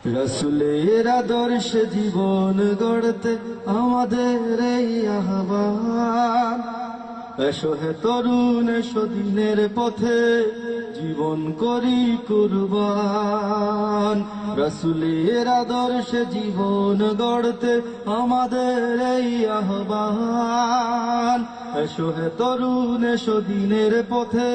রাসূলের আদর্শে জীবন গড়তে আমাদের এই আহ্বান। এসো হে তরুণ, এসো দিনের পথে জীবন করি কুরবান। রাসূলের আদর্শে জীবন গড়তে আমাদের এই আহ্বান। এসো হে তরুণ, এসো দিনের পথে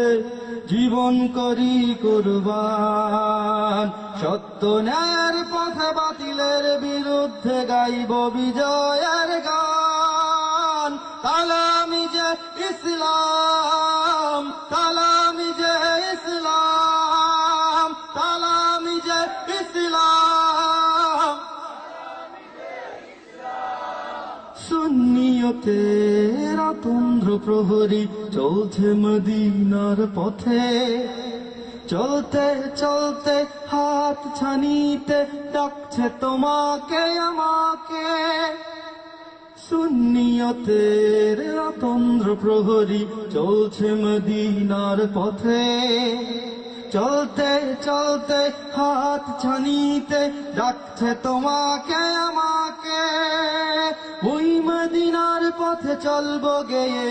জীবন করি কুরবান। সত্য ন্যায়ের পথে বাতিলের বিরুদ্ধে গাইব বিজয়ের গান। তালামি যে ইসলাম, তালামি যে ইসলাম, তালামি যে ইসলাম। সুন্নিয়তের তন্দ্র প্রহরী চলছে মদিনার পথে। চলতে চলতে হাত ছানিতে ডাকছে তোমাকে আমাকে। সুন্নিয়তের তন্দ্র প্রহরী চলছে মদিনার পথে। চলতে চলতে হাত ছানিতে ডাকছে তোমাকে আমাকে। ওই মদিনার পথে চলবো গেয়ে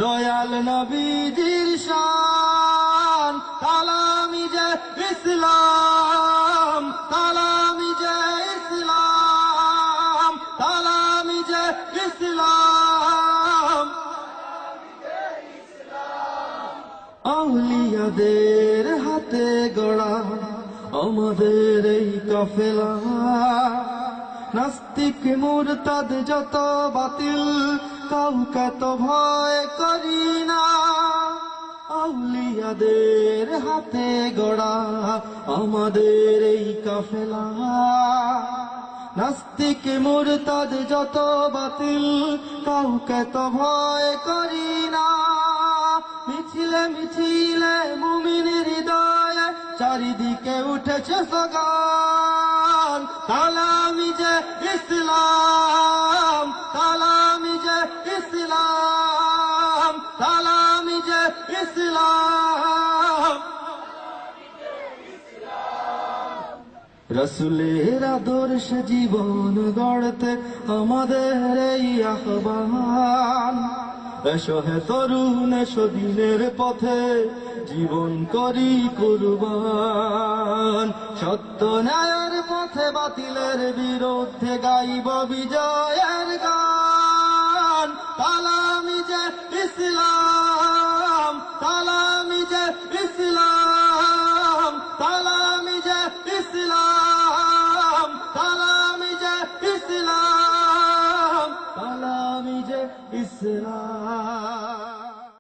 দয়াল নবীজির শান। তালামি যে ইসলাম, তালামি যে ইসলাম, তালামি যে ইসলাম। আউলিয়াদের হাতে গড়া আমাদের এই কাফেলা। নাস্তিক মুরতাদ যত বাতিল কাউকে তো ভয় করি না। আউলিয়াদের হাতে গড়া আমাদের এই কাফেলা। নাস্তিক মুরতাদ যত বাতিল কাউকে তো ভয় করি না। মিছিলে মিছিলে মুমিনের হৃদয়ে চারিদিকে উঠেছে স্লোগান। তালামি যে ইসলাম, তালামি যে ইসলাম, তালামি যে ইসলাম। রাসূলের আদর্শে জীবন গড়তে আমাদের এই আহ্বান। এসো হে তরুণ, এসো দিনের পথে জীবন করি কুরবান। সত্য ন্যায়ের পথে বাতিলের বিরুদ্ধে গাইব বিজয়ের গান। তালামি যে ইসলাম, তালামি যে ইসলাম, তালামি যে ইসলাম, তালামি যে ইসলাম, তালামি যে ইসলাম।